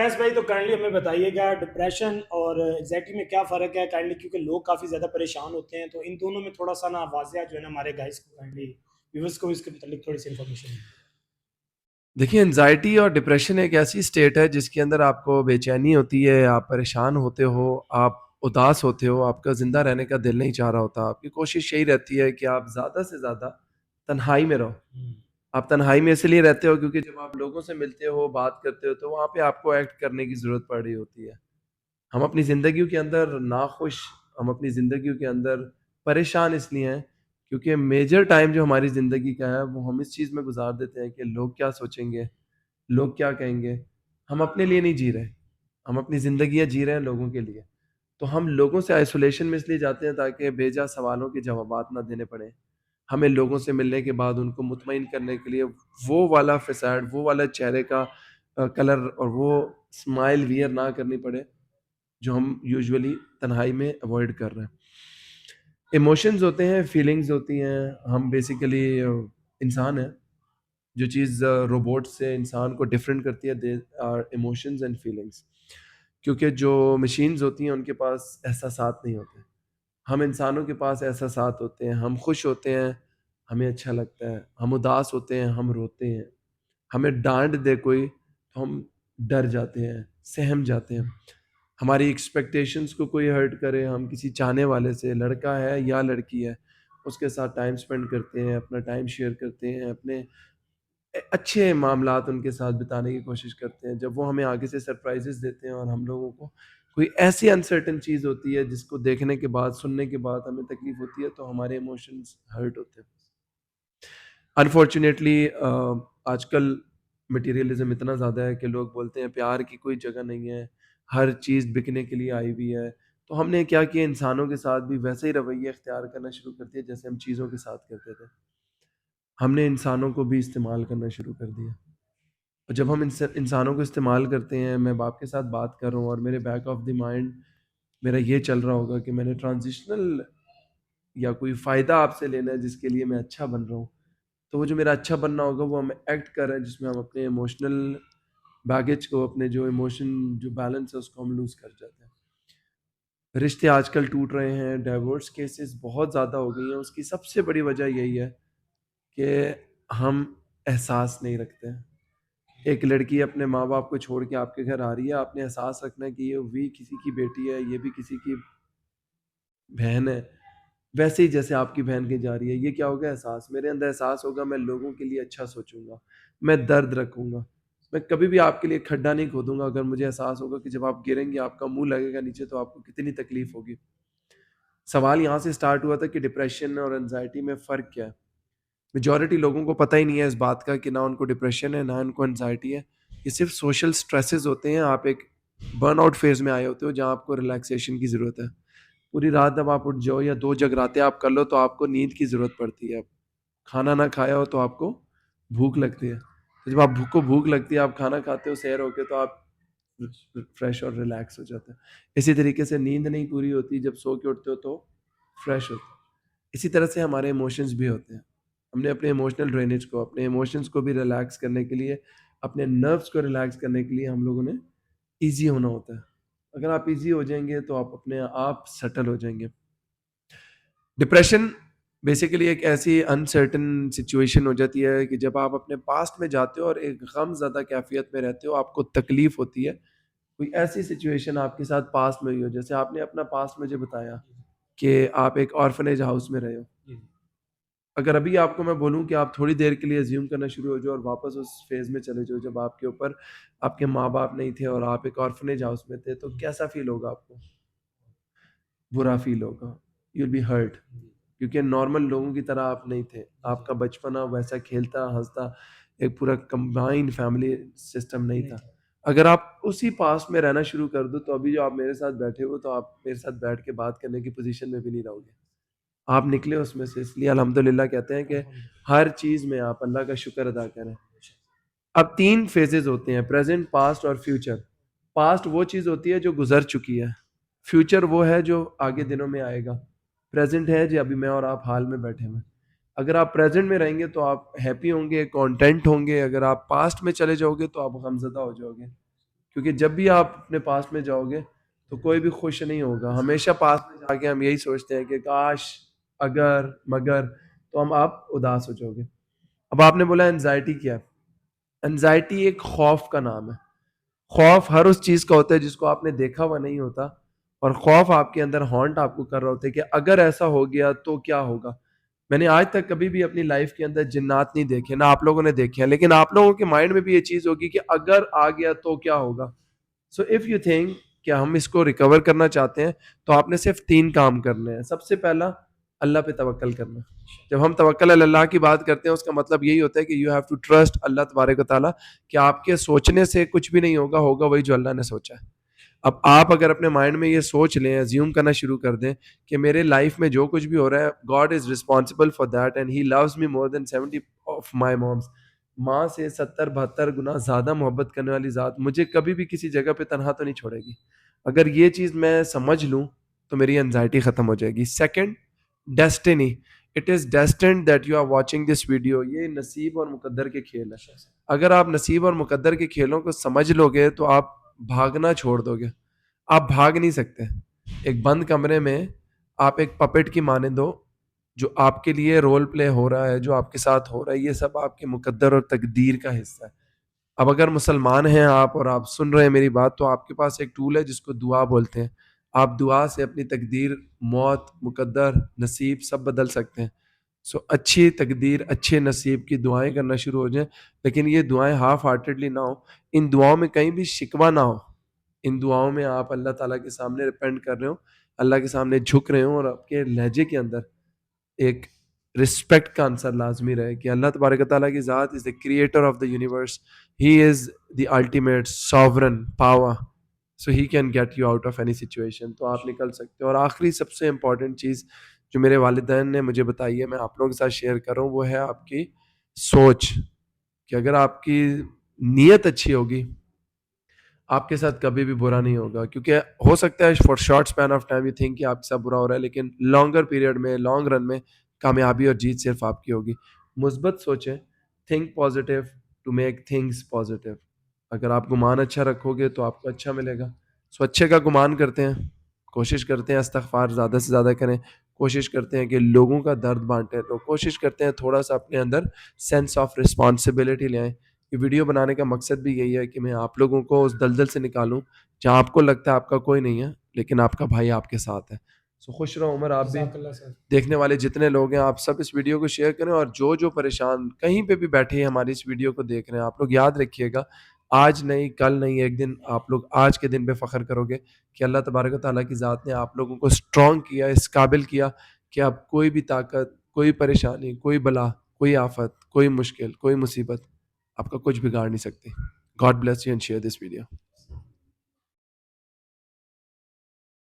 فیض بھائی تو کائنڈلی ہمیں بتائیے گا ڈپریشن اور انگزائٹی میں کیا فرق ہے کائنڈلی، کیونکہ لوگ کافی زیادہ پریشان ہوتے ہیں، تو ان دونوں میں تھوڑا سا نا واضح جو ہے نا ہمارے گائز کو کائنڈلی ویورز کو اس کے متعلق تھوڑی سی انفارمیشن ہے۔ دیکھیے، انزائٹی اور ڈپریشن ایک ایسی اسٹیٹ ہے جس کے اندر آپ کو بے چینی ہوتی ہے، آپ پریشان ہوتے ہو، آپ اداس ہوتے ہو، آپ کا زندہ رہنے کا دل نہیں چاہ رہا ہوتا، آپ کی کوشش یہی رہتی ہے کہ آپ زیادہ سے زیادہ تنہائی میں رہو۔ آپ تنہائی میں اس لیے رہتے ہو کیونکہ جب آپ لوگوں سے ملتے ہو، بات کرتے ہو، تو وہاں پہ آپ کو ایکٹ کرنے کی ضرورت پڑ رہی ہوتی ہے۔ ہم اپنی زندگیوں کے اندر ناخوش، ہم اپنی زندگیوں کے اندر پریشان اس لیے ہیں کیونکہ میجر ٹائم جو ہماری زندگی کا ہے وہ ہم اس چیز میں گزار دیتے ہیں کہ لوگ کیا سوچیں گے، لوگ کیا کہیں گے۔ ہم اپنے لیے نہیں جی رہے، ہم اپنی زندگیاں جی رہے ہیں لوگوں کے لیے۔ تو ہم لوگوں سے آئسولیشن میں اس لیے جاتے ہیں تاکہ بے جا سوالوں کے جوابات نہ دینے پڑیں۔ ہمیں لوگوں سے ملنے کے بعد ان کو مطمئن کرنے کے لیے وہ والا فساد، وہ والا چہرے کا کلر اور وہ اسمائل ویئر نہ کرنی پڑے جو ہم یوزولی تنہائی میں اوائڈ کر رہے ہیں۔ ایموشنز ہوتے ہیں، فیلنگز ہوتی ہیں، ہم بیسیکلی انسان ہیں۔ جو چیز روبوٹ سے انسان کو ڈفرینٹ کرتی ہے they are emotions and feelings, کیونکہ جو مشینز ہوتی ہیں ان کے پاس احساسات نہیں ہوتے۔ ہم انسانوں کے پاس احساسات ہوتے ہیں، ہم خوش ہوتے ہیں، ہمیں اچھا لگتا ہے، ہم اداس ہوتے ہیں، ہم روتے ہیں، ہمیں ڈانٹ دے کوئی تو ہم ڈر جاتے ہیں، سہم جاتے ہیں، ہماری ایکسپیکٹیشنز کو کوئی ہرٹ کرے، ہم کسی چاہنے والے سے، لڑکا ہے یا لڑکی ہے، اس کے ساتھ ٹائم سپینڈ کرتے ہیں، اپنا ٹائم شیئر کرتے ہیں، اپنے اچھے معاملات ان کے ساتھ بتانے کی کوشش کرتے ہیں۔ جب وہ ہمیں آگے سے سرپرائزز دیتے ہیں اور ہم لوگوں کو کوئی ایسی انسرٹن چیز ہوتی ہے جس کو دیکھنے کے بعد، سننے کے بعد ہمیں تکلیف ہوتی ہے تو ہمارے ایموشنز ہرٹ ہوتے ہیں۔ انفارچونیٹلی آج کل مٹیریلزم اتنا زیادہ ہے کہ لوگ بولتے ہیں پیار کی کوئی جگہ نہیں ہے، ہر چیز بکنے کے لیے آئی ہوئی ہے۔ تو ہم نے کیا کیا، انسانوں کے ساتھ بھی ویسے ہی رویے اختیار کرنا شروع کر دیا جیسے ہم چیزوں کے ساتھ کرتے تھے۔ ہم نے انسانوں کو بھی استعمال کرنا شروع کر دیا، اور جب ہم انسانوں کو استعمال کرتے ہیں، میں باپ کے ساتھ بات کر رہا ہوں اور میرے بیک آف دی مائنڈ میرا یہ چل رہا ہوگا کہ میں نے ٹرانزیشنل یا کوئی فائدہ آپ سے لینا ہے جس کے لیے میں اچھا بن رہا ہوں، تو وہ جو میرا اچھا بننا ہوگا وہ ہم ایکٹ کر رہے ہیں جس میں ہم اپنے ایموشنل بیگیج کو، اپنے جو ایموشن جو بیلنس ہے اس کو ہم لوز کر جاتے ہیں۔ رشتے آج کل ٹوٹ رہے ہیں، ڈائیورس کیسز بہت زیادہ ہو گئی ہیں، اس کی سب سے بڑی وجہ یہی ہے کہ ہم احساس نہیں رکھتے ہیں۔ ایک لڑکی اپنے ماں باپ کو چھوڑ کے آپ کے گھر آ رہی ہے، آپ نے احساس رکھنا ہے کہ یہ بھی کسی کی بیٹی ہے، یہ بھی کسی کی بہن ہے، ویسے ہی جیسے آپ کی بہن کے جا رہی ہے۔ یہ کیا ہوگا؟ احساس، میرے اندر احساس ہوگا، میں لوگوں کے لیے اچھا سوچوں گا، میں درد رکھوں گا، میں کبھی بھی آپ کے لیے کھڈا نہیں کھودوں گا اگر مجھے احساس ہوگا کہ جب آپ گریں گے آپ کا منہ لگے گا نیچے تو آپ کو کتنی تکلیف ہوگی۔ سوال یہاں سے سٹارٹ ہوا تھا کہ ڈپریشن اور انزائٹی میں فرق کیا ہے۔ میجورٹی لوگوں کو پتہ ہی نہیں ہے اس بات کا کہ نہ ان کو ڈپریشن ہے نہ ان کو انزائٹی ہے، یہ صرف سوشل سٹریسز ہوتے ہیں۔ آپ ایک برن آؤٹ فیز میں آئے ہوتے ہو جہاں آپ کو ریلیکسیشن کی ضرورت ہے۔ پوری رات جب آپ اٹھ جاؤ یا 2 جگراتیں آپ کر لو تو آپ کو نیند کی ضرورت پڑتی ہے۔ کھانا نہ کھایا ہو تو آپ کو بھوک لگتی ہے، تو جب آپ کو بھوک لگتی ہے، آپ کھانا کھاتے ہو سیر ہو کے تو آپ فریش اور ریلیکس ہو جاتے ہیں۔ اسی طریقے سے نیند نہیں پوری ہوتی، جب سو کے اٹھتے ہو تو فریش ہوتے ہیں۔ اسی طرح سے ہمارے ایموشنز بھی ہوتے ہیں۔ ہم نے اپنے ایموشنل ڈرینیج کو، اپنے ایموشنز کو بھی ریلیکس کرنے کے لیے، اپنے نروس کو ریلیکس کرنے کے لیے ہم لوگوں نے ایزی ہونا ہوتا ہے۔ اگر آپ ایزی ہو جائیں گے تو آپ اپنے آپ سیٹل ہو جائیں گے۔ ڈپریشن بیسیکلی ایک ایسی انسرٹن سچویشن ہو جاتی ہے کہ جب آپ اپنے پاسٹ میں جاتے ہو اور ایک غم زدہ کیفیت میں رہتے ہو، آپ کو تکلیف ہوتی ہے، کوئی ایسی سچویشن آپ کے ساتھ پاسٹ میں ہوئی ہو، جیسے آپ نے اپنا پاسٹ مجھے بتایا کہ آپ ایک آرفنیج ہاؤس میں رہے ہو۔ اگر ابھی آپ کو میں بولوں کہ آپ تھوڑی دیر کے لیے زیوم کرنا شروع ہو جاؤ اور واپس اس فیز میں چلے جاؤ جب آپ کے اوپر آپ کے ماں باپ نہیں تھے اور آپ ایک آرفنیج ہاؤس میں تھے، تو کیسا فیل ہوگا آپ کو؟ برا فیل ہوگا، یو ول بی ہرٹ، کیونکہ نارمل لوگوں کی طرح آپ نہیں تھے۔ آپ کا بچپنا ویسا کھیلتا ہنستا ایک پورا کمبائنڈ فیملی سسٹم نہیں تھا۔ اگر آپ اسی پاس میں رہنا شروع کر دو تو ابھی جو آپ میرے ساتھ بیٹھے ہو تو آپ میرے ساتھ بیٹھ کے بات کرنے کی پوزیشن میں بھی نہیں رہو گے۔ آپ نکلے اس میں سے، اس لیے الحمدللہ کہتے ہیں کہ ہر چیز میں آپ اللہ کا شکر ادا کریں۔ اب 3 فیزز ہوتے ہیں، پریزنٹ، پاسٹ اور فیوچر۔ پاسٹ وہ چیز ہوتی ہے جو گزر چکی ہے، فیوچر وہ ہے جو آگے دنوں میں آئے گا، پریزنٹ ہے جی ابھی میں اور آپ حال میں بیٹھے ہوئے۔ اگر آپ پریزنٹ میں رہیں گے تو آپ ہیپی ہوں گے، کانٹینٹ ہوں گے۔ اگر آپ پاسٹ میں چلے جاؤ گے تو آپ غمزدہ ہو جاؤ گے۔ کیونکہ جب بھی آپ اپنے پاس میں جاؤ گے تو کوئی بھی خوش نہیں ہوگا. ہمیشہ پاس میں جا کے ہم یہی سوچتے ہیں کہ کاش، اگر، مگر، تو آپ اداس ہو جاؤ گے. اب آپ نے بولا انزائٹی کیا ہے؟ انزائٹی ایک خوف کا نام ہے. خوف ہر اس چیز کا ہوتا ہے جس کو آپ نے دیکھا ہوا نہیں ہوتا، اور خوف آپ کے اندر ہانٹ آپ کو کر رہا ہوتا ہے کہ اگر ایسا ہو گیا تو کیا ہوگا. میں نے آج تک کبھی بھی اپنی لائف کے اندر جنات نہیں دیکھے، نہ آپ لوگوں نے دیکھے ہیں، لیکن آپ لوگوں کے مائنڈ میں بھی یہ چیز ہوگی کہ اگر آ گیا تو کیا ہوگا. سو اف یو تھنک کہ ہم اس کو ریکور کرنا چاہتے ہیں تو آپ نے صرف 3 کام کرنے ہیں. سب سے پہلا، اللہ پہ توکل کرنا. جب ہم توکل علی اللہ کی بات کرتے ہیں اس کا مطلب یہی ہوتا ہے کہ یو ہیو ٹو ٹرسٹ اللہ تبارک و تعالیٰ کہ آپ کے سوچنے سے کچھ بھی نہیں ہوگا، ہوگا وہی جو اللہ نے سوچا ہے. اب آپ اگر اپنے مائنڈ میں یہ سوچ لیں، ازیوم کرنا شروع کر دیں کہ میرے لائف میں جو کچھ بھی ہو رہا ہے، God is responsible for that and he loves me more than 70 of my moms. ماں سے 70-72 گنا زیادہ محبت کرنے والی ذات مجھے کبھی بھی کسی جگہ پہ تنہا تو نہیں چھوڑے گی. اگر یہ چیز میں سمجھ لوں تو میری انزائٹی ختم ہو جائے گی. Second, destiny. It is destined that you are watching this video. یہ نصیب اور مقدر کے کھیل ہے. اگر آپ نصیب اور مقدر کے کھیلوں کو سمجھ لو گے تو آپ بھاگنا چھوڑ دو گے. آپ بھاگ نہیں سکتے. ایک بند کمرے میں آپ ایک پپٹ کی مانند ہو، جو آپ کے لیے رول پلے ہو رہا ہے، جو آپ کے ساتھ ہو رہا ہے، یہ سب آپ کے مقدر اور تقدیر کا حصہ ہے. اب اگر مسلمان ہیں آپ اور آپ سن رہے ہیں میری بات، تو آپ کے پاس ایک ٹول ہے جس کو دعا بولتے ہیں. آپ دعا سے اپنی تقدیر، موت، مقدر، نصیب سب بدل سکتے ہیں. سو اچھی تقدیر، اچھے نصیب کی دعائیں کرنا شروع ہو جائیں، لیکن یہ دعائیں ہاف ہارٹیڈلی نہ ہو. ان دعاؤں میں کہیں بھی شکوہ نہ ہو. ان دعاؤں میں آپ اللہ تعالیٰ کے سامنے ریپینٹ کر رہے ہو، اللہ کے سامنے جھک رہے ہوں، اور آپ کے لہجے کے اندر ایک رسپیکٹ کا عنصر لازمی رہے کہ اللہ تبارک و تعالیٰ کی ذات از the creator of the universe. He is the ultimate sovereign power. So he can get you out of any situation. تو آپ نکل سکتے ہو. اور آخری سب سے امپورٹنٹ چیز جو میرے والدین نے مجھے بتائی ہے، میں آپ لوگوں کے ساتھ شیئر کر رہا ہوں، وہ ہے آپ کی سوچ. کہ اگر آپ کی نیت اچھی ہوگی، آپ کے ساتھ کبھی بھی برا نہیں ہوگا. کیونکہ ہو سکتا ہے for short span of time you think کہ آپ کے ساتھ برا ہو رہا ہے، لیکن لانگر پیریڈ میں، لانگ رن میں کامیابی اور جیت صرف آپ کی ہوگی. مثبت سوچیں. Think positive to make things positive. اگر آپ گمان اچھا رکھو گے تو آپ کو اچھا ملے گا. سو اچھے کا گمان کرتے ہیں، کوشش کرتے ہیں استغفار زیادہ سے زیادہ کریں، کوشش کرتے ہیں کہ لوگوں کا درد بانٹیں، تو کوشش کرتے ہیں تھوڑا سا اپنے اندر سینس آف رسپانسبلٹی لے آئیں. یہ ویڈیو بنانے کا مقصد بھی یہی ہے کہ میں آپ لوگوں کو اس دلدل سے نکالوں جہاں آپ کو لگتا ہے آپ کا کوئی نہیں ہے، لیکن آپ کا بھائی آپ کے ساتھ ہے. سو خوش رہو عمر. آپ بھی، جزاک اللہ سر. دیکھنے والے جتنے لوگ ہیں، آپ سب اس ویڈیو کو شیئر کریں. اور جو پریشان کہیں پہ بھی بیٹھے ہیں ہماری اس ویڈیو کو دیکھ رہے ہیں، آپ لوگ یاد رکھیے گا، آج نہیں، کل نہیں، ایک دن آپ لوگ آج کے دن پہ فخر کرو گے کہ اللہ تبارک و تعالیٰ کی ذات نے آپ لوگوں کو اسٹرانگ کیا، اس قابل کیا کہ آپ کوئی بھی طاقت، کوئی پریشانی، کوئی بلا، کوئی آفت، کوئی مشکل، کوئی مصیبت آپ کا کچھ بگاڑ نہیں سکتی. God bless you and share this video.